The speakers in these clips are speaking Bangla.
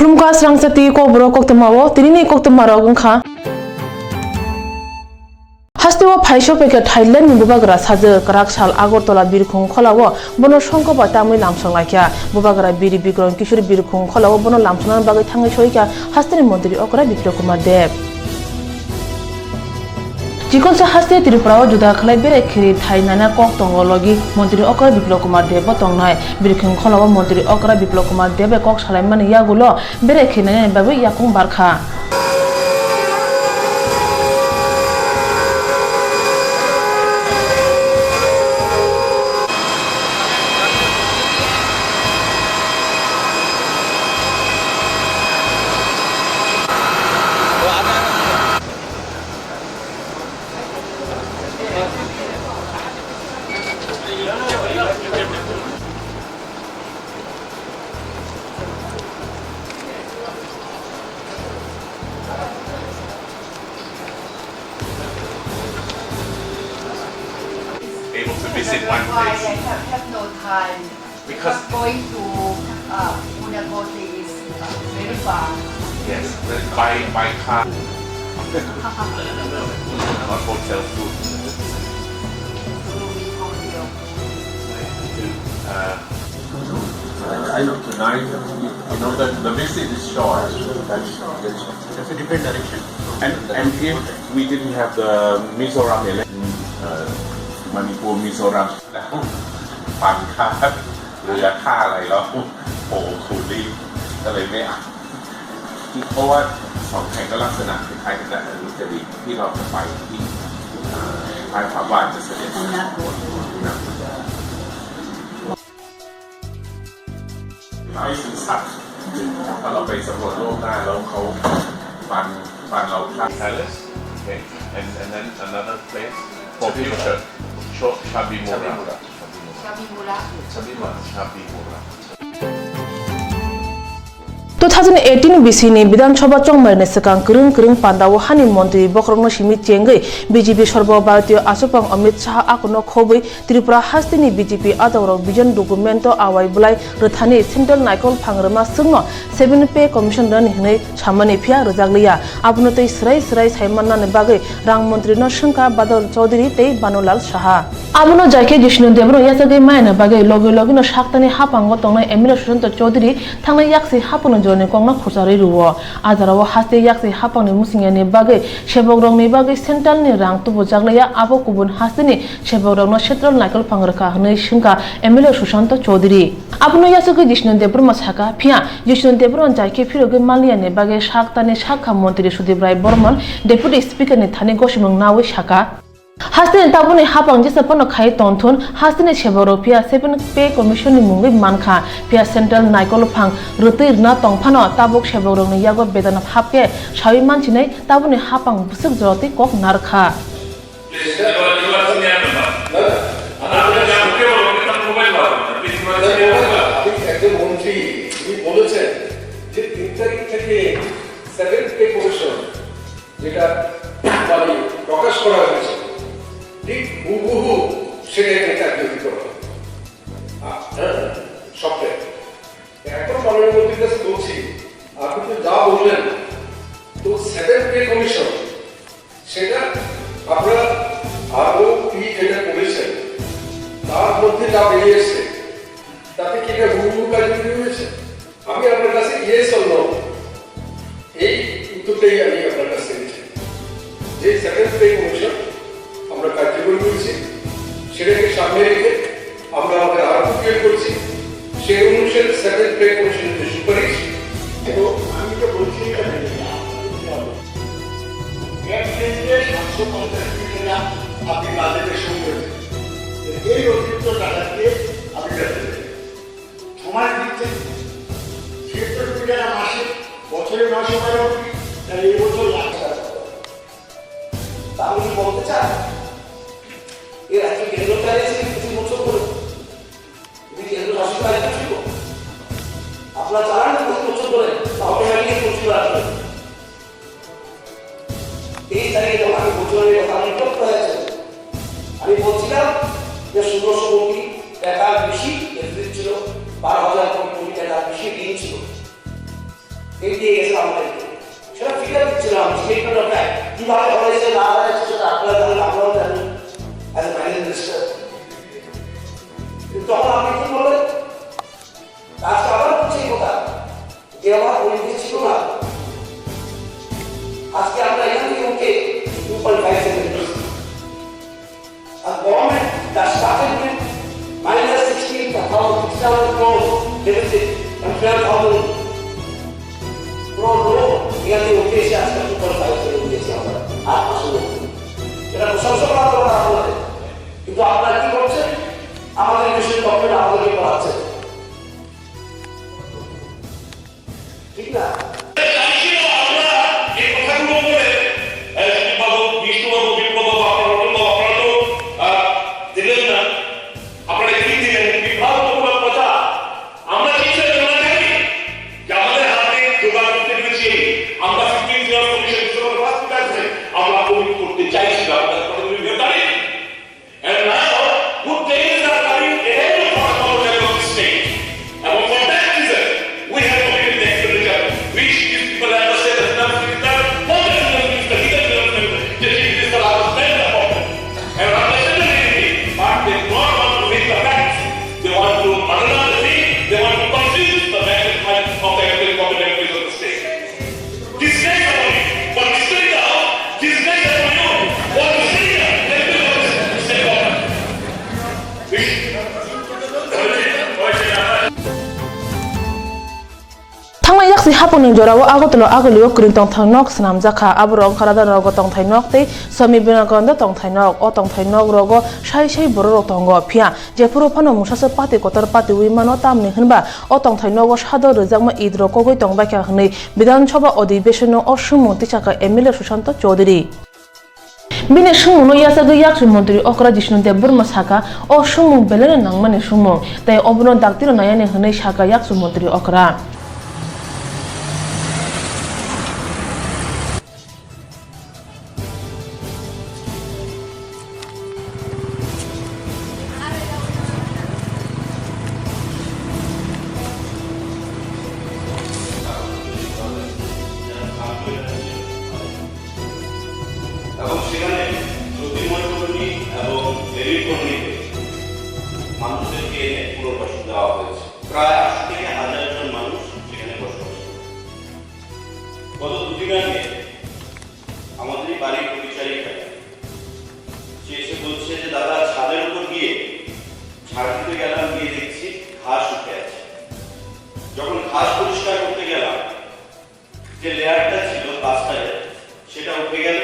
Krumka Swrangchati Kokborok Koktwma Tinini Koktwma Rogungkha Hastewa Paisho Peke Thailand ni Bubagra Saje Karaksal Agortola Birkhung Kholawo Bono Shongko Batamui Lamsong Laikya Bubagra Biri Bigron Kishori Birkhung Kholawo Bono Lamsong Bagai Thangai Shoika Hasteni Mantri Okra Biplokuma Deb Jikonsa haste Tripura juda khlai bere khiri thainana kok tongologi Mantri Okra Biplokuma Deb botongnai Birkhung Kholawo Mantri Okra Biplokuma Deb kok salaiman yagulo bere khirnani babu yakung barkha able to visit one place. I have no time because going to Unagoti is very far. Yes, by car. Not hotel food. I know tonight, that the visit is short. That's a different direction. And if we didn't have the Mizoram election, Manipur Mizoram, ปั่นค่าเรือค่าอะไรแล้วโอ้สุดรีก็เลยไม่อ่านเพราะว่าสองแห่งก็ลักษณะคล้ายๆกันแต่จะดีที่เราจะไปที่ท้ายพระบาทจะเสด็จไม่สื่อสัตย์ถ้าเราไปสำรวจโลกได้แล้วเขาฟันเราฆ่า Palace, okay, and then another place for future, Shabimura. Shabimura. 2018 BC ni Bidhan Sabha Chongmarne Sekang Kurung Pandawo Hani Mantri Bokrongno Simi Chengai BJP Sarbo Bharatiya Asopang Amit Shah Akono Khobui Tripura Hastini BJP Adawro Vision Documento Awai Bulai Rathani Central Naikol Phangrama Sungno 7 Pay Commission Ran Hinai Chamani Phia Rojaglia Abnotei Srai Saimanna ne Bagai Rang Mantri no Shangka Badal Chaudhary Tei Banolal Shaha Abuno Jaike Jishnu Debro Yasagai Maina Bagai Logi no Shaktani Hapango Tongnai Emil Shunto Chaudhary Thangnai Yaksi Hapono Jone Kongna Khusari Ruwo Azarawo Haste Yaksi Hapangni Musingani Bagai Shebogrongni Bagai Central ni Rang Tubo Jaglaya Abo Kubun Hastini Shebogrongno Central Naikol Phangraka Hnai Shingka Emil Shushanto Chaudhary Abuno Yasagai Jishnu Debro Masaka Phia Jishnu Debro Jaike Phiroge Maliani Bagai Shaktani Shakha Mantri Sudibrai Borman Deputy Speaker ni Thani Goshimung Nawi Shaka Hastini tabuni hapang jisa pono khai tonthun hastini cheboro pia 7 pay commission ni mungi mankha pia central naikol phang rutir na tongphano tabuk cheboro ni yago bedan hapke shawi manchinai tabuni hapang busuk joroti kok narkha ঠিক হুবহু সেটাই কার্যকরী করা সফটওয়্যার এখন মাননীয় মন্ত্রীর কাছে বলছি আপনি তো যা বললেন তো 7 পে কমিশন সেটা আপনারা আরো কি যেটা করেছেন তার মধ্যে যা বেরিয়ে এসেছে তাতে কি এটা হুবহু কার্যকরী হয়েছে আমি আপনার কাছে ইয়েস অর নো এই উত্তরটাই আমি আপনার কাছে দিচ্ছি যে 7 পে কমিশন আমরা কার্যকরী করেছি সেটাকে সামনে রেখে আমরা আমাদের আরো ক্রিয়েট করছি সেই অনুসারে 7 পে কমিশনের যে সুপারিশ তো আমি তো বলছি আপনি বাজেটে শুরু করেছেন এই অতিরিক্ত টাকাকে আপনি সময় দিচ্ছেন 76 কোটি টাকা মাসে বছরে 912 তাহলে এই বছর লাখ টাকা তাহলে বলতে চান এর আজকে কেন্দ্র চাইছে কিছু বছর করে যদি কেন্দ্র শাসিত রাজ্য ছিল আপনারা চালান না কিছু বছর করে অটোমেটিক কিছু আসবে এই তারিখে যখন আমি বছরের কথা আমি করতে হয়েছে আমি বলছিলাম যে 1600 কোটি টাকার বেশি ছিল 12,000 কোটি টাকার বেশি ঋণ ছিল এগিয়ে গেছে আমাদেরকে সেটা ফিগার দিচ্ছিলাম স্টেটমেন্ট অফ কিভাবে হয়েছে না হয়েছে সেটা আপনারা জানেন আমরাও জানি অ্যাজ এ ফাইন্যান্স মিনিস্টার কিন্তু তখন আপনি কি বললেন আজকে আবার বলছি কথা যে আমার পরিস্থিতি ছিল না আজকে আমরা এখান থেকে উঠে 2.57 আর government that started with minus 16,600 crores deficit and 12,000 crore loan এখান থেকে উঠে এসে আজকে 2.57 উঠেছি আমরা 8 মাসের মধ্যে এটা প্রশংসা করা দরকার আপনাদের কিন্তু আপনারা কি করছেন আমাদের দেশের গভর্নমেন্ট আমাদেরকে পড়াচ্ছে ঠিক না si hapon ng jorawo agotlo agolio krin tong thainok snam jakha abrong kharada rogo tong thainok te somi binagonda tong thainok o tong thainok rogo shai shai borok tongo phia je puro phano musasa pati kotar pati wi mano tamni hinba o tong thainok o shado rojangma idro kogoi tong ba kya hnei বিধান সভা অধিবেশন ও সুমন্ত্রী শাখা MLA Sushanta Chowdhury bini sumu yasa ga yak mantri okra jishnu de burma saka o sumu belene nangmani sumu tai obno daktiro nayane hnei saka yak mantri okra এবং সেখানে জ্যোতির্ময় কর্মী এবং দেবী কর্মীকে মানুষদেরকে এনে পুনর্বাসন দেওয়া হয়েছে প্রায় ৮০ থেকে ১০০০ জন মানুষ সেখানে বসবাস করে গত দুদিন আগে আমাদের বাড়ির পরিচারিকা সে এসে বলছে যে দাদা ছাদের উপর গিয়ে ঝাড় দিতে গেলাম গিয়ে দেখছি ঘাস উঠে আছে যখন ঘাস পরিষ্কার করতে গেলাম যে লেয়ারটা ছিল প্লাস্টারের সেটা উঠে গেল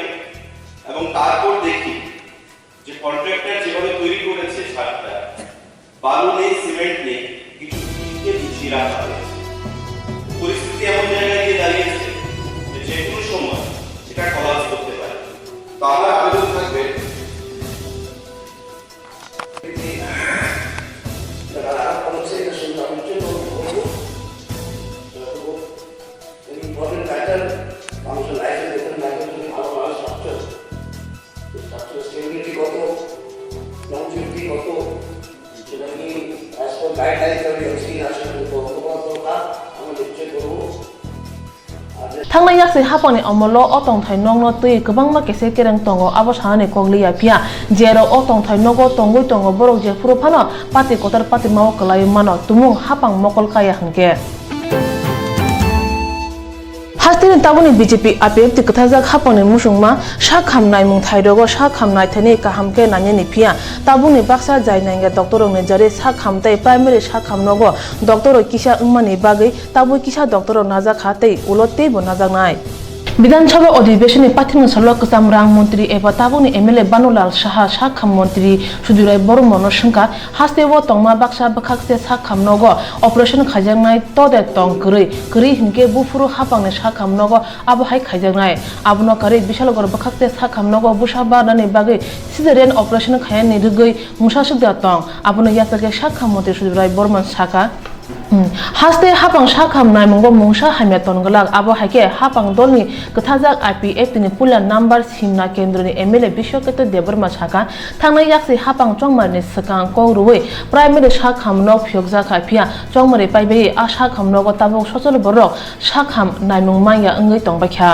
এবং তারপর দেখি যে কন্ট্রাক্টর যেভাবে তৈরি করেছে ছাদটা বালু নেই সিমেন্ট নেই কিছু ইটকে বিছিয়ে রাখা হয়েছে পরিস্থিতি এমন জায়গায় গিয়ে দাঁড়িয়েছে যে কোনো সময় এটা কলাপস করতে পারে তো আমার আবেদন থাকবে Thangna yaksi haponi omolo otong thai nongno tui kubang ma kese kerang tongo abo sahane kogli ya pia jero otong thai nogo tongoi tongo borok je puro phano pati kotar pati mao kalai mano tumung hapang mokol kaya hangke Hastini tabuni BJP APF ti kathajak haponi musungma sha khamnai mung thairogo sha khamnai thani kahamke nanye ni phia tabuni baksa jainanga doctor ne jare sha khamtai primary sha khamnogo doctor kisa umani bagai tabu kisa doctor naja khatei ulotte bo najangnai বিধানসভা অধিবেশনে পাথিং সলক চামরাং মন্ত্রী এবা তাবুনি এমএলএ বানুলাল সাহা সাখাম মন্ত্রী সুদুরাই বর্মন সংখ্যা হাস্তেব তংমা বাক্সা বাখাকসে সাখাম নগ অপারেশন খাইজাংনাই তদে তং করি করি হিনকে বুফুরু হাপাংনে সাখাম নগ আবহাই খাইজাংনাই আবনো কারে বিশালগর বাখাকসে সাখাম নগ বুসা বানানি বাগে সিজারিয়ান অপারেশন খায়ানি রুগৈ মুসাসুদা তং আবনো ইয়াসাকে সাখাম মন্ত্রী সুদুরাই বর্মন সাকা Haste hapang shakam nai mongbo mongsa hamya tongalak abo haike hapang dolni kathajak IPF tini pula number simna kendroni MLA Bishokete Debarma Shaka thangna yaksi hapang chongmar ni sakang kongruwe primary shakam nok phyokja khapia chongmare paibe a shakam nogo tabok sosol borok shakam nai mongmaya ngai tongbakha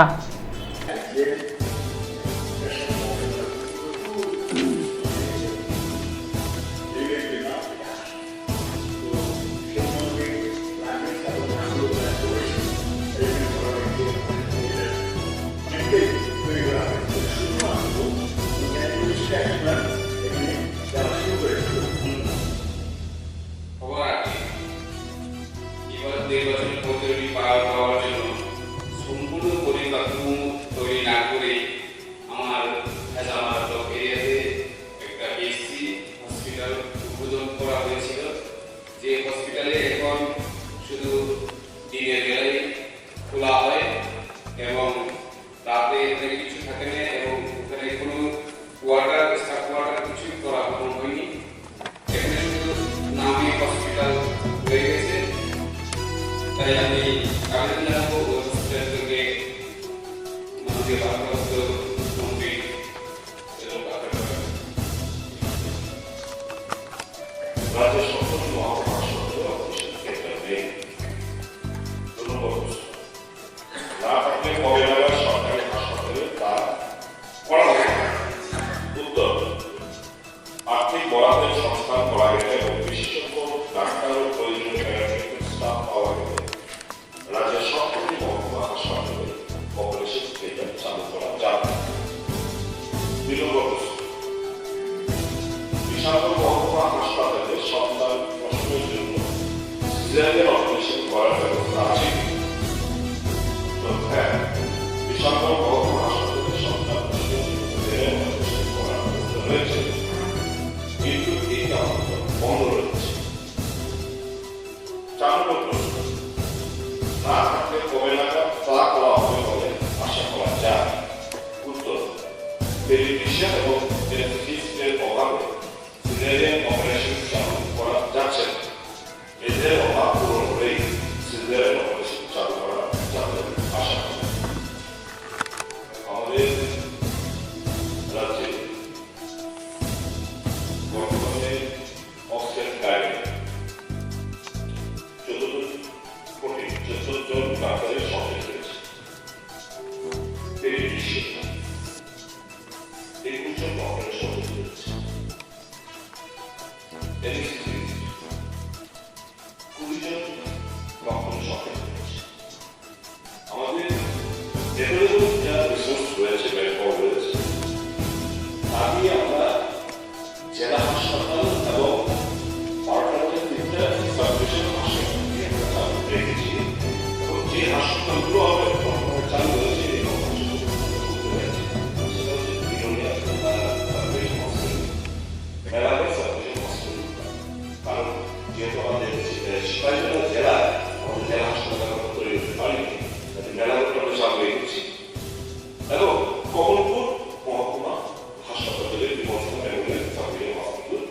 নির্বাচনী পদ্ধতি পার হওয়ার জন্য সম্পূর্ণ পরিকাঠামো তৈরি না করে আমার এরিয়াতে একটা এসি হসপিটাল উদ্বোধন করা হয়েছিল, যে হসপিটালে এখন শুধু দিনের বেলায় খোলা হয় এবং রাতে এখানে কিছু থাকে না এবং ওখানে কোনো কোয়ার্টার স্টাফ কোয়ার্টার কিছুই করা হয়নি। এখানে শুধু নামে হসপিটাল হয়ে গেছে। তাই আমি আবেদন জানাবো ওই হসপিটাল থেকে মাননীয় ভারপ্রাপ্ত মন্ত্রী রাজ্যের সম্পূর্ণ মহাসচিব ক্ষেত্রে না থাকলে কবে নাগাদ সরকারি হাসপাতালে তা করা হবে। উত্তর, আর্থিক বরাদ্দের সংস্থান করা গেলে এবং বিশেষজ্ঞ ডাক্তার ও প্রয়োজনীয় প্যারামেডিক্যাল স্টাফ পাওয়া গেলে রাজ্যের সবকটি মহকুমা হাসপাতালে অপারেশন থিয়েটার চালু করা যাবে। বিলম্ব বিশাল মহকুমা হাসপাতালে সন্তান প্রসবের জন্য সিজারিয়ান অপারেশন করার ব্যবস্থা আছে। হ্যাঁ, বিশাল মহকুমা হাসপাতালে সন্তান প্রসবের জন্য সিজারিয়ান অপারেশন করার ব্যবস্থা রয়েছে, কিন্তু এই কারণে বন্ধ রয়েছে। 4 নম্বর, না থাকলে কবে নাগাদ তা করা হবে বলে আশা করা যায়। উত্তর, পেডিয়াট্রিশিয়ান এবং জেনেটিস্টের অভাবে সিজারিয়ান অপারেশন চালু করা যাচ্ছে না। এদের অভাব পূরণ হলেই সিজারিয়ান অপারেশন চালু করা যাবে আশা করি। আমাদের রাজ্যে বর্তমানে অক্সিজেন গাড়ি 14 জন ডাক্তারের সঙ্গে রয়েছে। পেডিয়াট্রিশিয়ান 21 জন ডক্টরের সঙ্গে রয়েছে। 20 জন ডক্টরের সঙ্গে রয়েছে। আমাদের এভেলেবল যা রিসোর্স রয়েছে, ম্যানপাওয়ার রয়েছে, তা দিয়ে আমরা জেলা হাসপাতাল এবং 3টা সাবডিভিশন হাসপাতাল দিয়ে আমরা চালু রেখেছি এবং যে হাসপাতালগুলো আমরা বর্তমানে চালু রয়েছে এই হাসপাতালগুলো সেটা হচ্ছে বিনোনিয়া subdivision hospital, Melaghat subdivision hospital. কারণ যেহেতু আমাদের সিপাহীজলা জেলায় আমাদের জেলা হাসপাতাল আমরা তৈরি করতে পারিনি, মেলাঘাট আমরা চালু রেখেছি এবং কমলপুর মহকুমা হাসপাতালের বিমর্শন অ্যাম্বুলেন্স সাবডিভিশন হসপিটাল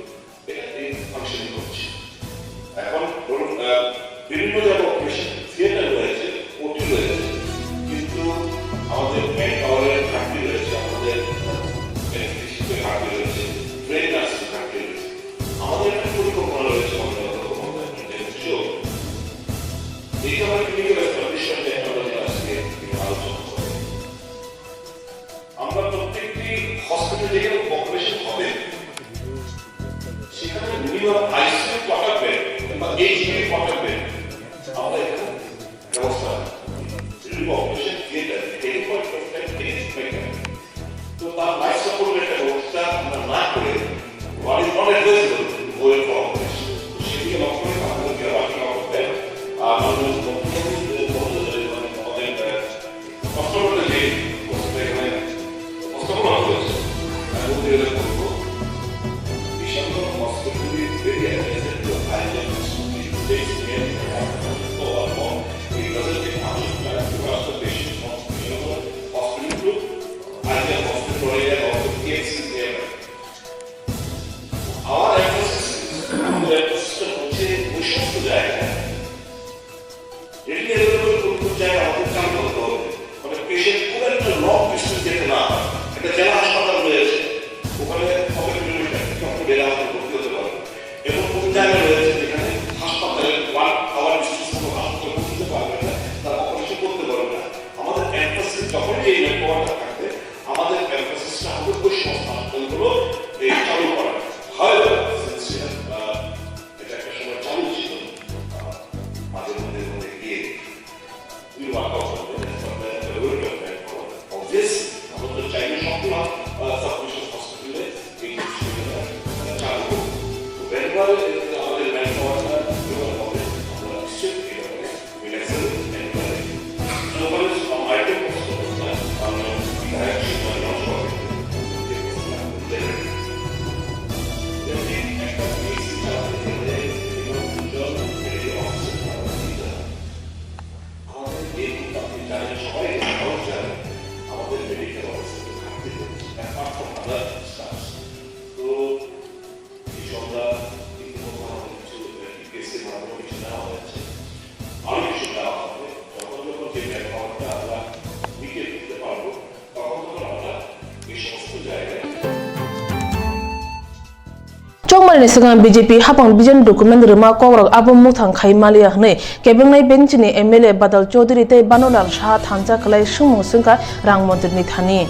এটা এই ফাংশনিং করছে। এখন ধরুন বিভিন্ন জায়গায় অপারেশন থিয়েটার রয়েছে, ওটি রয়েছে, কিন্তু আমাদের ম্যানপাওয়ারের ঘাটতি রয়েছে, আমাদের অ্যানেস্থেসিস্টের ঘাটতি রয়েছে, ব্রেন নার্সের ঘাটতি রয়েছে। আমাদের একটা পরিকল্পনা রয়েছে এই যে আমরা ক্লিনিক্যাল এস্টাবলিশমেন্ট টেকনোলজি আজকে আলোচনা করব। আমরা প্রত্যেকটি হসপিটালে যেখানে অপারেশন হবে সেখানে মিনিমাম আইসিইউ কোয়ার্টার বেড বা এইচডিইউ কোয়ার্টার বেড আমরা এখানে ব্যবস্থা রিলিভ অপারেশন থিয়েটার টেলিফোন তো তার লাইফ সাপোর্টের একটা ব্যবস্থা আমরা না করে what is not advisable going for operation সেদিকে লক্ষ্য করে আমাদেরকে বাকি করতে আমাদের কষ্টকরটা যে এখানে কষ্টকর হয়েছে এবং এদের করবো বিশাল হসপিটাল বেরিয়ে গেছে এটি কোন জায়গায় আমাদের কাম করতে হবে, মানে পেশেন্ট খুব একটা লং ডিস্টেন্স যেতে না হয়। একটা জেলা হাসপাতাল রয়েছে, ওখানে কত কিলোমিটার আপনি জেলা হাসপাতাল ভর্তি হতে পারবেন, এবং কোন জায়গায় রয়েছে যেখানে হাসপাতালে 1 আওয়ার ডিস্টেন্স কোনো হাসপাতাল পৌঁছতে পারবে না, তারা অপারেশন করতে পারবে না। আমাদের এমফাসিস যখন এই নেটওয়ার্কটা থাকবে, আমাদের এমফাসিসটা হবে ওই সমস্ত হাসপাতালগুলো চালু করা। হয়তো এটা একটা সময় চালু ছিল, মাঝে মধ্যে গিয়ে we walk out of it from the road of that of this আমাদের চাইলে সবগুলো সাবমিশন হসপিটালে এই চালু বেঙ্গল আমাদের ম্যানপাওয়ারটা যেভাবে হবে আমরা নিশ্চিত এইভাবে রিল্যাক্সের বেঙ্গলে গ্লোবাল আইটেম হসপিটাল আমরা বিধায়ক শিক্ষা নষ্ট হবে Chongmani sigang BJP hapang vision document rema Kokborok abum muthang khai malia hne kebengnai benchini MLA Badal Chaudhary tei Banolal Shah thancha khlai sungmung sungka rang montri ni thani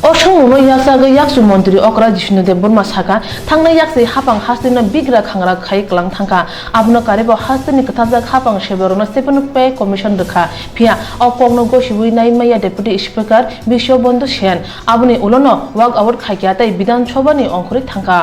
Osungno yaksaga yaksu montri okra Jishnu Dev Burma saka thangnai yakse hapang hastina bigra khangra khai klang thangka abno karebo hastini kathajak hapang seborona stephen pay commission rekha phia opongno gosibui nai maya deputy speaker Bishobandhu Sen abuni ulono walk out khaikya tai Bidhan Sabha ni ongkhori thangka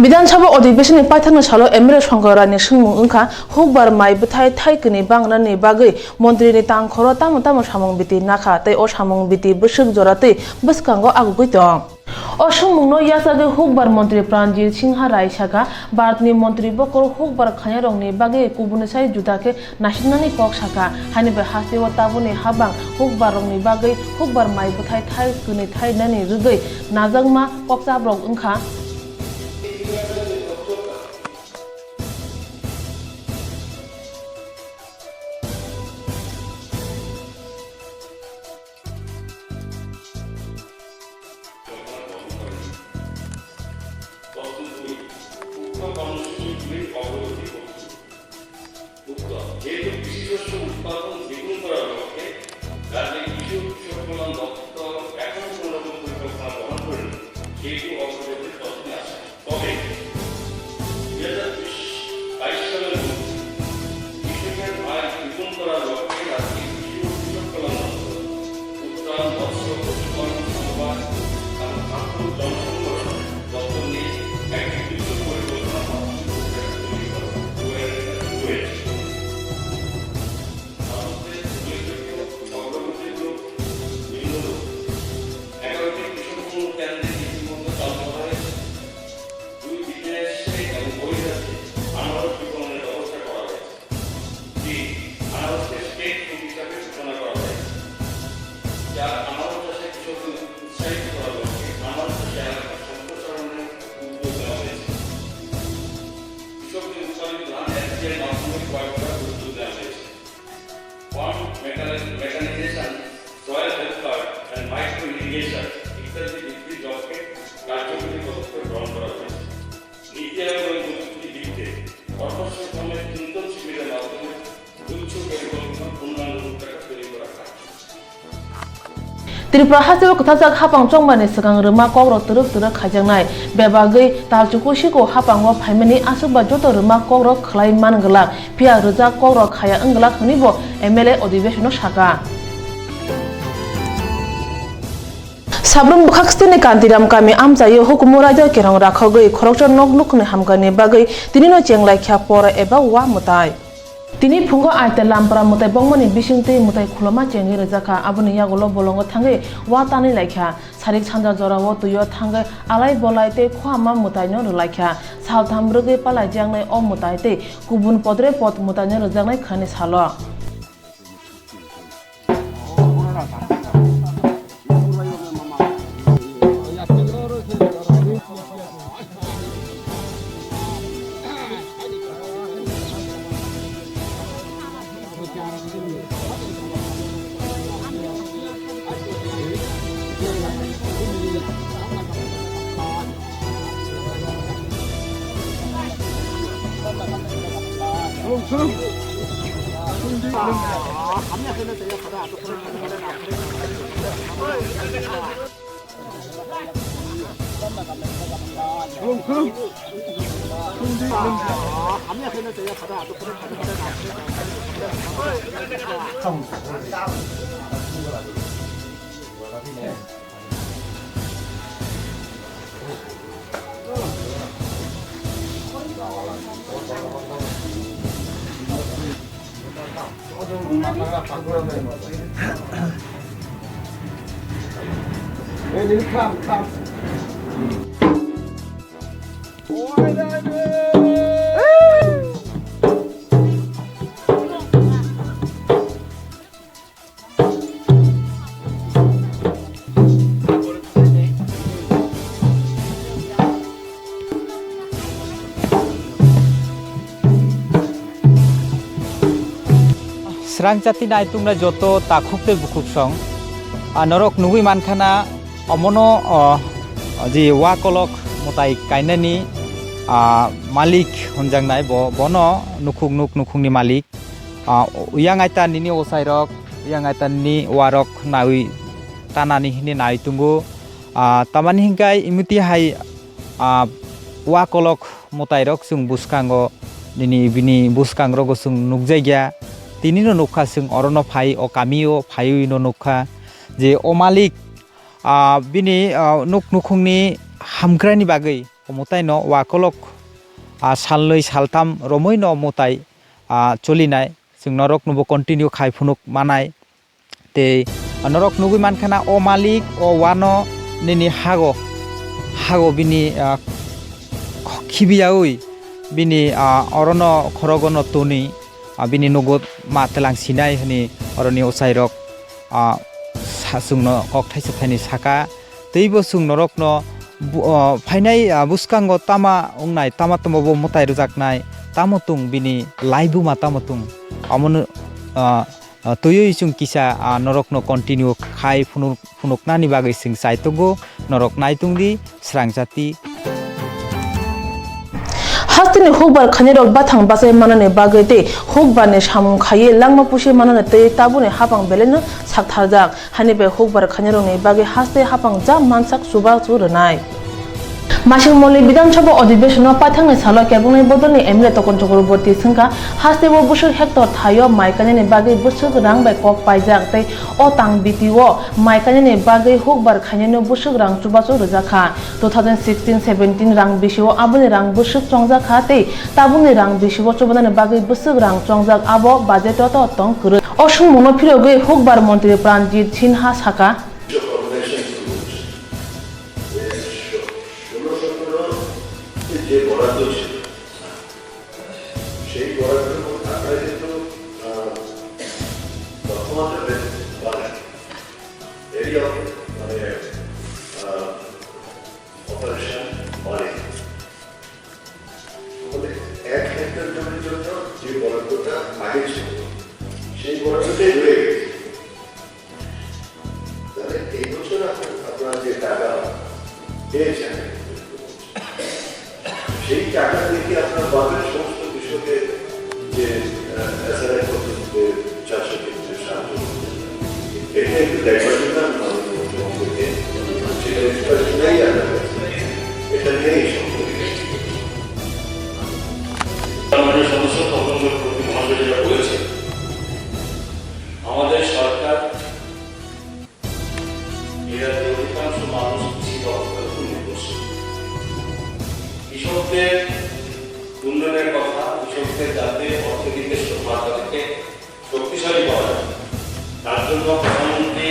Bidhan Sabha अधिवेशन पाइथांनो सालो एमएलए संगरानि सुंगमुं उनखा हुकबार माइ बथाय थाइकनि बांगनानि बागै मन्त्रिनि तांखरो तामो तामो सामं बिति नाखा तै ओ सामं बिति बसुक जरातै बसकांगो आगुगै दं ओ सुंगमुंनो यासागै हुकबार मन्त्रि प्राणजित सिंह राय सागा भारतनि मन्त्रि बकर हुकबार खायारंनि बागै कुबुनसाय जुदाके नासिनानि कक साका हानिबे हासेव ताबुनि हाबां हुकबारंनि बागै हुकबार माइ बथाय थाइकनि थाइनानि रुगै नाजांमा ककजाब्रक उनखा জনসংখ্যা দপ্তর নিয়ে একটি বিদ্যুৎ পরিকল্পনা তৈরি করা হয়েছে। ভারতের উল্লেখযোগ্য অগ্রগতিগুলো নিম্নরূপ: 11টি কৃষক কেন্দ্রে ইতিমধ্যে চালু করা হয়েছে। 2 বিদেশে এবং বহিরাজ্যে আনারস বিপণনের ব্যবস্থা করা হয়েছে। 3 আনারসকে স্টেট ফুড হিসাবে ঘোষণা করা হয়েছে। 4 আনারস চাষে কৃষকদের উৎসাহিত করার লক্ষ্যে আনারস চাষে এলাকা সম্প্রসারণের উদ্যোগ নেওয়া হয়েছে। কৃষকদের উৎপাদিত ধান এফপিএর মাধ্যমে ক্রয় করার উদ্যোগ নেওয়া হয়েছে। Farm mechanisation, soil health card and micro irrigation ইত্যাদি ভিত্তিক জবকে কার্যকরী পদক্ষেপ গ্রহণ করা হয়েছে। নীতি আয়োগ এবং প্রযুক্তি ভিত্তিতে কর্মসংস্থানের চিন্তন শিবিরের মাধ্যমে উচ্চ পরিকল্পনা পূর্ণাঙ্গ রূপরেখা তৈরি করা হয়। Tripura Haseo Kthajak hapang chongmani sigang rima kokrok turuk turuk khaijaknai bebagui talchuku siko hapango phaimani asukba joto rima kokrok khlai manglak pia rujak kokrok khaya anglak hnibo MLA अधिवेशनो saka Sabrum Bukhakstini Kantiram Kami Amjayo Hukumuraja Kirong Rakhogui Khorokchor Nok Nukni Hamgani Bagui Tinino Chenglai Kya Pora Eba Wa Mutai Tini Pungo Aite Lampra Mutai Bongmani Bishingte Mutai Khuloma Chengi Rejaka Abuni Yagolo Bolongo Thangai Wa Tani Laikha Sarik Chanja Jorawo Tuyo Thangai Alai Bolaite Khwama Mutai No Laikha Salthamrugi Palai Jangnai O Mutaite Kubun Podre Pot Mutai No Jangnai Khani Salo Swrangchati naitungra joto takhukte bukuksong norok nugui mankhana omono ji wakolok mutai kainani malik honjangnai bono nukhungni malik uyang aita nini osairok uyang aita nini warok nawi tanani hini naitungu tamani hingkai imuti hai wakolok mutairok sung buskango nini bini buskango sung nukjaigya Tini no nukha sing orono phai o kamio phaiui no nukha je o malik bini nukhungni hamgrani bagai omutai no wakolok salnoi saltam romoi no mutai cholinai sing norok nubo continue khai phunuk manai te norok nugui mankhana o malik o wano nini hago bini khibiyaui bini orono khorogono tuni bini nugot matelang sinai hani oroni osairok sungno kokthai sathani saka teibo sung norok no phainai buskango tama ungnai tama tomobo mutai rujaknai tamotung bini laibu matamotung amon toyoi sung kisa norok no continue khai phunuknani bagai sing saitogo norok naitungdi Swrangchati Hastini hukbar khanirok bathang basai manane bagate hukbarne samung khaye langma pushi manane te tabune hapang belena saktharjak hanibe hukbar khanirok ni bage haste hapang ja mansak suba churnai मासिमली विधानसभा अधिवेशन पाथांग सालो केबुंगनि बदलनि एमएलए तकन चक्रवर्ती सिंहा हास्तेबो बुसुक हेक्टर थायो माइकानि बागै बुसुक रां बाय कक पाइजाक तै ओ तां बिटिओ माइकानि बागै हुकबार खायनो बुसुक रां चुबाचो रजाखा 2016-17 रां बिसिओ आबुनि रां बुसुक चंजाखा तै ताबुनि रां बिसिओ चुबानि बागै बुसुक रां चंजाक आबो बाजेट तो तंग कर असुं मनो फिरगै हुकबार मंत्री प्राणजीत सिन्हा साका যে বরাদ্দ ছিল সেই বরাদ্দের মধ্যে আমরা কিন্তু লক্ষ্যমাত্রা বাড়ে এরিয়া মানে অপারেশন বাড়ে ফলে 1 হেক্টর জমির জন্য যে বরাদ্দটা আগে ছিল সেই বরাদ্দটাই রয়ে গেছে। তাহলে এই বছর আপনারা যে টাকা পেয়েছেন সেই টাকা থেকে আপনার বাজারের সমস্ত কৃষককে যে এসআরআই পদ্ধতিতে চাষে ক্ষেত্রে সাহায্য করতে এটা একটু ডাইভার্সিটি মুখ্যমন্ত্রীকে সেটা এক্সপার্টিসটাই এটা নিয়েই আমাদের সদস্য তখন প্রতি মহাশয় যেটা বলেছে আমাদের সরকার এরা অধিকাংশ মানুষ কৃষি দপ্তরের উপর নির্ভরশীল। কৃষকদের উন্নয়নের কথা কৃষকদের যাতে অর্থনীতির মাত্রাকে শক্তিশালী করা যায় তার জন্য প্রধানমন্ত্রী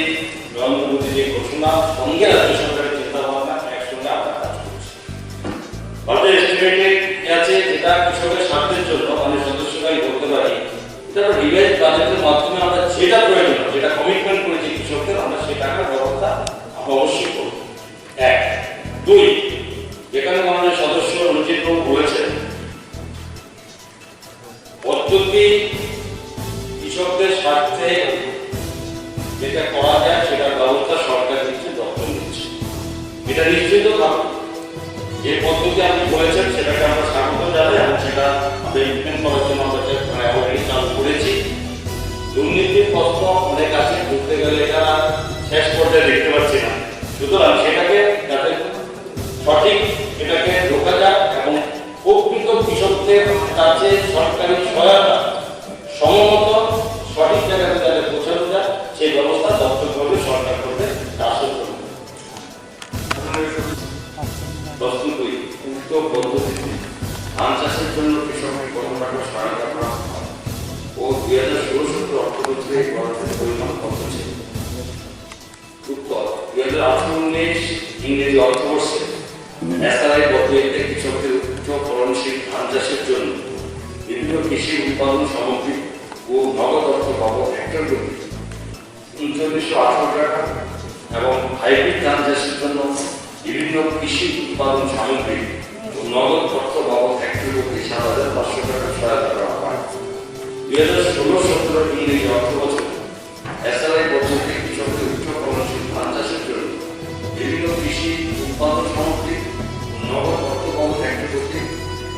নরেন্দ্র মোদী যে ঘোষণা সঙ্গে রাজ্য সরকারের চিন্তা ভাবনা একসঙ্গে আমরা কাজ করছি। বাজেট এস্টিমেটে আছে যেটা কৃষকের স্বার্থের জন্য আমাদের সদস্যরাই বলতে পারি এটা রিভাইজ বাজেটের মাধ্যমে আমরা যেটা প্রয়োজন যেটা কমিটমেন্ট করেছি কৃষকদের আমরা সেই টাকার ব্যবস্থা অবশ্যই করব। 1 2 যেখানে আমাদের সদস্য রঞ্জিত বাবু বলেছেন পদ্ধতি কৃষকদের স্বার্থে যেটা করা যায় সেটার ব্যবস্থা সরকার নিচ্ছে দপ্তর নিচ্ছে এটা নিশ্চিত থাকবে। যে পদ্ধতি আপনি বলেছেন সেটাকে আমরা স্বাগত জানাই এবং সেটা আমাদের ইমপ্লিমেন্ট করার জন্য আমরা অলরেডি চালু করেছি। দুর্নীতির প্রশ্ন অনেক আছে ঘুরতে গেলে এটা শেষ পর্যায়ে দেখতে পাচ্ছি না, সুতরাং সেটাকে যাতে সঠিক এটাকে রোকা যায় এবং প্রকৃত কৃষকদের কাছে সরকারি সহায়তা সমমত সঠিক জায়গাতে যাতে পৌঁছানো যায় সেই ব্যবস্থা দপ্তর করবে সরকার করবে চাষের জন্য। উক্ত পদ্ধতিতে ধান চাষের জন্য কৃষককে কত টাকা সহায়তা করা ও 2016-17 অর্থবছরে এই বরাদ্দের পরিমাণ কত ছিল? উত্তর 2018-19 ইংরেজি অর্থবর্ষে এসআরআই পদ্ধতিতে কৃষকদের উচ্চ ফলনশীল ধান চাষের জন্য বিভিন্ন কৃষি উৎপাদন সামগ্রী ও নগদ অর্থ বাবদ হেক্টর প্রতি 3918 টাকা এবং হাইব্রিড ধান চাষের জন্য বিভিন্ন কৃষি উৎপাদন সামগ্রী ও নগদ অর্থ বাবদ হেক্টর প্রতি 7500 টাকা সহায়তা করা হয়। 2016-17 ইংরেজি অর্থবছরে এসআরআই পদ্ধতিতে কৃষকদের উচ্চ ফলনশীল ধান চাষের জন্য বিভিন্ন কৃষি উৎপাদন সামগ্রী নগদ অর্থ বাবদ হেক্টর প্রতি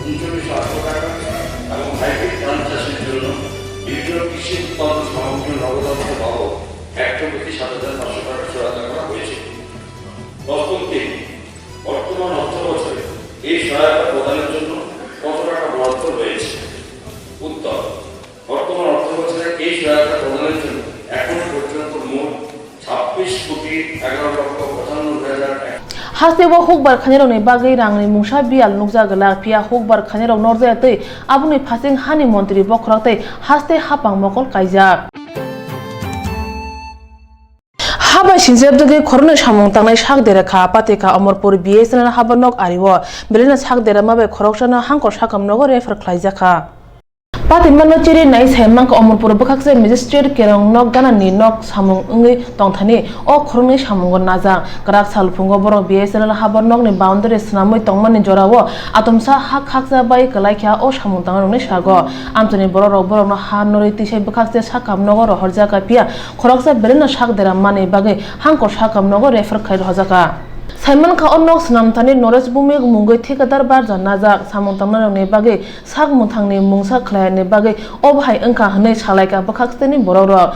3918 টাকা এবং হাইব্রিড ধান চাষের জন্য বিভিন্ন কৃষি উৎপাদন সামগ্রী নগদ অর্থ বাবদ হেক্টর প্রতি 7500 টাকা সহায়তা করা হয়েছে। বর্তমান অর্থ বছরে এই সহায়তা প্রদানের জন্য কত টাকা বরাদ্দ রয়েছে? উত্তর বর্তমান অর্থ বছরে এই সহায়তা প্রদানের জন্য এখনো পর্যন্ত মোট 26,11,95,000 हास्तेबो हुकबार खानेरौनि बागै रांनि मुंसा बियाल नुकजागला फिया हुकबार खानेरौ नरजायातै आबुनि फासिं हानि मन्त्री बखरातै हास्ते हापां मकल कायजाक हाबा सिंजेबदगे खरने सामुं तांनाय सागदेरा खा पातेका अमरपुर बिएसएन हाबा नक आरिवो बेलेना सागदेरा माबे खरकसाना हांकर साकाम नगर रेफर खायजाखा पातिमानो चिरि नाइ साइमांक अमरपुर बखाकसे मेजिस्ट्रेट केरं नक गानानि नक सामुं ओंगै तंथानि अ खरंनि सामुंग नाजा ग्राक सालफुंग बर बिएसएन हाबा नकनि बाउंडारि स्नामै तंमानि जरावो आतमसा हाक हाकजा बाय कलाइख्या अ सामुं तांनानि सागो आमतनि बररक बरनो हा नरि तिसाइ बखाकसे साकाम नगर हरजाका पिया खरकसा बेलेना सागदेरा माने बागै हांकर साकाम नगर रेफर खाय हजाका साइमन का अन्नक स्नामथानि नरेश बुमिक मुंगै ठेकेदार बारजा नाजाक सामुंतांनानि बागै साग मुथांनि मुंसा खलायनि बागै अबहाय ओंखा हनै सालायका बखाकसेनि बररक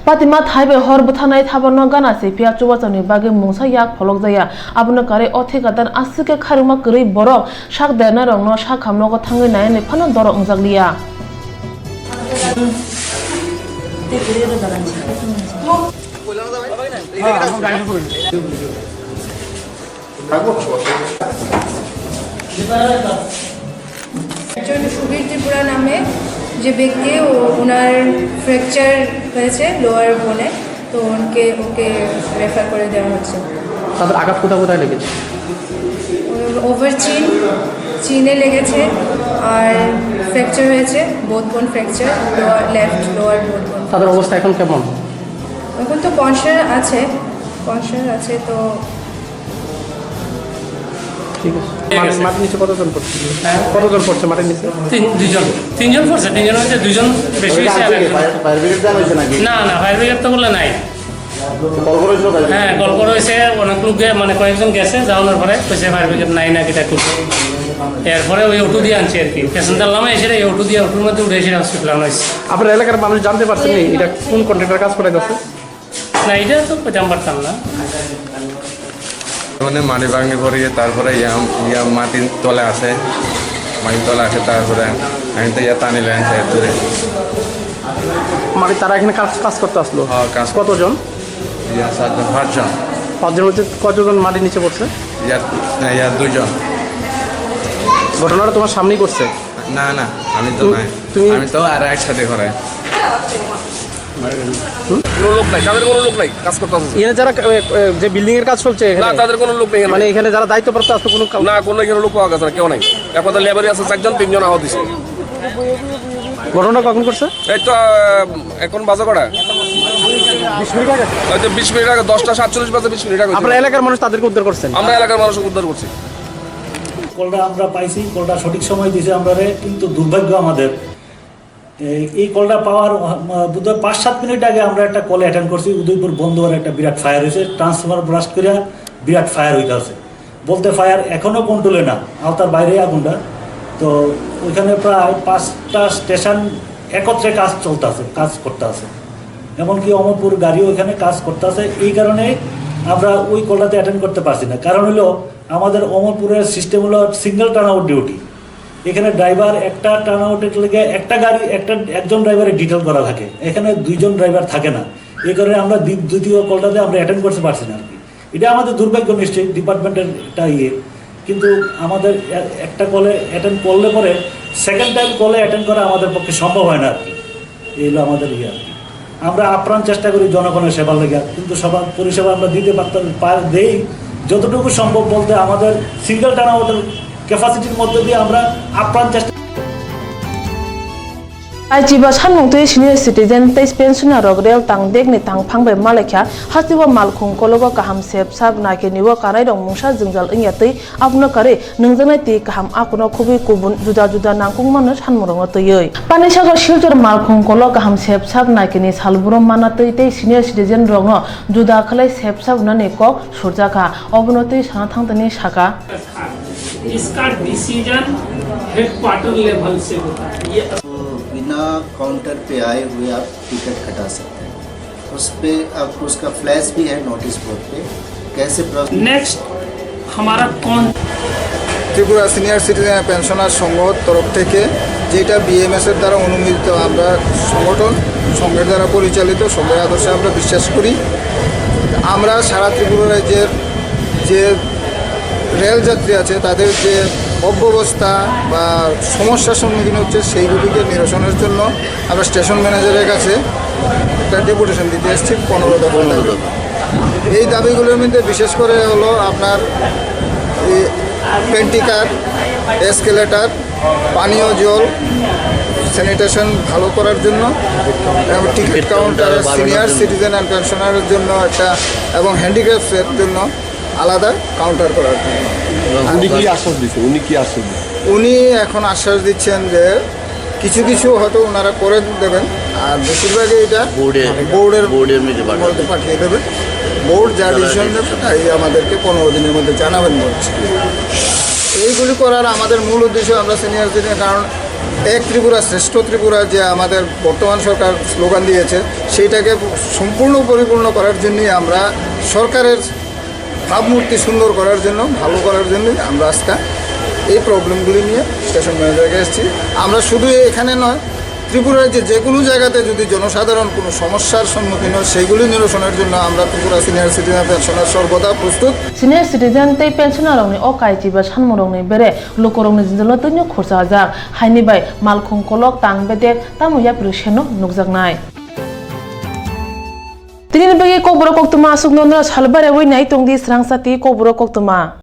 Patima Thaibe Horbatana Tabano Gana Sepia Chubasani Bagi Musa Yak Pologzaya Abunakare Otekadan Asika Karima Kuri Borok Shak Dana no Shakam Nogo Tangana and Panadoro Zaglia. Subir Tripura নামে যে ব্যক্তি ওনার ফ্র্যাকচার হয়েছে লোয়ার বোনে, তো ওকে রেফার করে দেওয়া হচ্ছে। তাদের আঘাত কোথায় লেগেছে? ওভার চিনে লেগেছে আর ফ্র্যাকচার হয়েছে, বোথ বোন ফ্র্যাকচার, লেফট লোয়ার বোথ বোন। তাদের অবস্থা এখন কেমন? এখন তো কনশাস আছে তো ঠিক আছে। মাটির নিচে কতজন পড়ছে? কতজন পড়ছে মাটির নিচে? তিনজন পড়ছে, তিনজন হয়েছে, দুজন বেশি হয়েছে। ফায়ার ব্রিগেড জানা হয়েছে নাকি? না ফায়ার ব্রিগেড তো বলে নাই। হ্যাঁ, কল করা হয়েছে, অনেক লোক মানে কয়েকজন গেছে, যাওয়ানোর পরে কইছে ফায়ার ব্রিগেড নাই নাকি তা করছে। এরপরে ওই অটো দিয়ে আনছে আর কি, প্যাসেঞ্জার নামে এসে এই অটো দিয়ে অটোর মধ্যে উঠে এসে হসপিটাল আনা হয়েছে। আপনার এলাকার মানুষ জানতে পারছেন এটা কোন কন্ট্রাক্টর কাজ করে যাচ্ছে? না, এটা তো জানতে পারতাম না। মানে মাটি ভাঙি পড়ে তারপরে মাটির তলে আসে, তারপরে আমি তো টানিলেন দূরে মানে তারা এখানে কাজ করতে আসলো? কাজ কতজন? 5জন। 5জন মধ্যে কতজন মাটির নিচে পড়ছে? 2জন। ঘটনাটা তোমার সামনেই করছে? না আমি তো নাই, আমি তো আর একসাথে করাই। কোনো লোক নাই, তাদের কোনো লোক নাই, কাজ করতে আসছে। এখানে যারা যে বিল্ডিং এর কাজ চলছে না, তাদের কোনো লোক নেই। মানে এখানে যারা দায়িত্বপ্রাপ্ত আছে না, কোনো এখানে লোক পাওয়া গেছে না, কেউ নাই। একমাত্র লেবারই আছে 4জন, 3জন আহত হয়েছে। ঘটনা কখন করছে? এই তো এখন বাজে কটা? 20 মিনিট আগে। হয়তো 20 মিনিট আগে, 10:47 বাজে 20 মিনিট আগে। আপনার এলাকার মানুষ তাদেরকে উদ্ধার করছেন? আমরা এলাকার মানুষ উদ্ধার করছি। কলটা আমরা পাইছি, কলটা সঠিক সময় দিয়েছে আমরা, কিন্তু দুর্ভাগ্য আমাদের এই কলটা পাওয়ার বোধহয় 5-7 মিনিট আগে আমরা একটা কলে অ্যাটেন্ড করছি। উদয়পুর বন্দর একটা বিরাট ফায়ার হয়েছে, ট্রান্সফরমার ব্লাস্ট করে বিরাট ফায়ার হইতে আছে। বলতে ফায়ার এখনও কন্ট্রোলে না, আওতার বাইরে আগুনটা। তো ওইখানে প্রায় 5টা স্টেশন একত্রে কাজ করতে আছে, এমনকি অমরপুর গাড়িও ওইখানে কাজ করতে আছে। এই কারণে আমরা ওই কলটাতে অ্যাটেন্ড করতে পারছি না। কারণ হলো আমাদের অমরপুরের সিস্টেম হলো সিঙ্গেল টার্ন আউট ডিউটি। এখানে ড্রাইভার একটা টার্ন আউটের লেগে একটা গাড়ি একজন ড্রাইভারের ডিটেল করা থাকে, এখানে 2জন ড্রাইভার থাকে না। এই কারণে আমরা দ্বিতীয় কলটাতে আমরা অ্যাটেন্ড করতে পারছি না আর কি। এটা আমাদের দুর্ভাগ্য নিশ্চয়ই, ডিপার্টমেন্টের একটা কিন্তু আমাদের একটা কলে অ্যাটেন্ড করলে পরে সেকেন্ড টাইম কলে অ্যাটেন্ড করা আমাদের পক্ষে সম্ভব হয় না আর কি। এই হলো আমাদের আর কি। আমরা আপ্রাণ চেষ্টা করি জনগণের সেবার লেগে, কিন্তু সবার পরিষেবা আমরা দিতে দেই যতটুকু সম্ভব। বলতে আমাদের সিঙ্গেল টার্ন আউটের ক্যাপাসিটির মধ্যে দিয়ে আমরা আপ্রাণ চেষ্টা। Ajiba sanung tui senior citizen tais pensioner rok rel tang dek ni tang phangbai malekha hasiwa malkhung kologo kaham sep sab na ke niwo kanai rong mungsa jingjal ingya tei apno kare nungjanai ti kaham akuno khubi kubun juda nangkung mano sanmurong tui pani sagar shiljor malkhung kolo kaham sep sab na ke ni salburom mana tei tei senior citizen rok no juda khalai sep sab na ni kok surjaka obono tei sana thangtani saka इसका डिसीजन हेडक्वार्टर लेवल से होता है। बिना काउंटर पे आए हुए आप टिकट कटा सकते हैं, उस पे आपको उसका फ्लैश भी है नोटिस बोर्ड पे। कैसे नेक्स्ट हमारा कौन ত্রিপুরা সিনিয়র সিটিজেন পেনশনার সংঘ তরফ থেকে যেটা বিএমএসের দ্বারা অনুমোদিত আমরা সংগঠন, সংঘের দ্বারা পরিচালিত, সংঘের আদর্শে আমরা বিশ্বাস করি। আমরা সারা ত্রিপুরা রাজ্যের যে রেল যাত্রী আছে তাদের যে অব্যবস্থা বা সমস্যার সম্মুখীন হচ্ছে সেইগুলিকে নিরসনের জন্য আমরা স্টেশন ম্যানেজারের কাছে একটা ডেপুটেশন দিতে এসেছি 15 দফা দাবি। এই দাবিগুলোর মধ্যে বিশেষ করে হলো আপনার পেন্টিকার, এসকেলেটার, পানীয় জল, স্যানিটেশন ভালো করার জন্য, ticket counter, senior citizen and পেনশনারের জন্য একটা, এবং হ্যান্ডিক্রাফটসের জন্য আলাদা কাউন্টার করার জন্য। উনি এখন আশ্বাস দিচ্ছেন যে কিছু কিছু হয়তো ওনারা করে দেবেন, আর বেশিরভাগই এটা বোর্ডের মধ্যে পাঠিয়ে দেবে। বোর্ড যা ডিসিশন নেবে তাই আমাদেরকে 15 দিনের মধ্যে জানাবেন বলছে। এইগুলি করার আমাদের মূল উদ্দেশ্য আমরা সিনিয়র সিটিজেন, কারণ এক ত্রিপুরা শ্রেষ্ঠ ত্রিপুরা যে আমাদের বর্তমান সরকার স্লোগান দিয়েছে সেইটাকে সম্পূর্ণ পরিপূর্ণ করার জন্যই আমরা সরকারের ভাবমূর্তি সুন্দর করার জন্য ভালো করার জন্যই আমরা আজকে এই প্রবলেমগুলি নিয়ে স্টেশন ম্যানেজারকে এসেছি। আমরা শুধু এখানে নয়, ত্রিপুরার যে কোনো জায়গাতে যদি জনসাধারণ কোনো সমস্যার সম্মুখীন হয় সেইগুলি নিরসনের জন্য আমরা ত্রিপুরা সিনিয়র সিটিজেন পেনশনার সর্বদা প্রস্তুত। সিনিয়র সিটিজেন তৈ পেনশনার রংনি ও কাইচি বা সানমো রংনি বেরে লোকরংনি জিন্দল তৈন্য খরচা যাক হাইনি বাই মালখুং কলক তাং বেদেক তামুয়া প্রিসেনো নুকজাকনাই। তিনি বেগে Kokborok Koktwma asuk nondra salbare wei nai tongdi Swrangchati Kokborok Koktwma.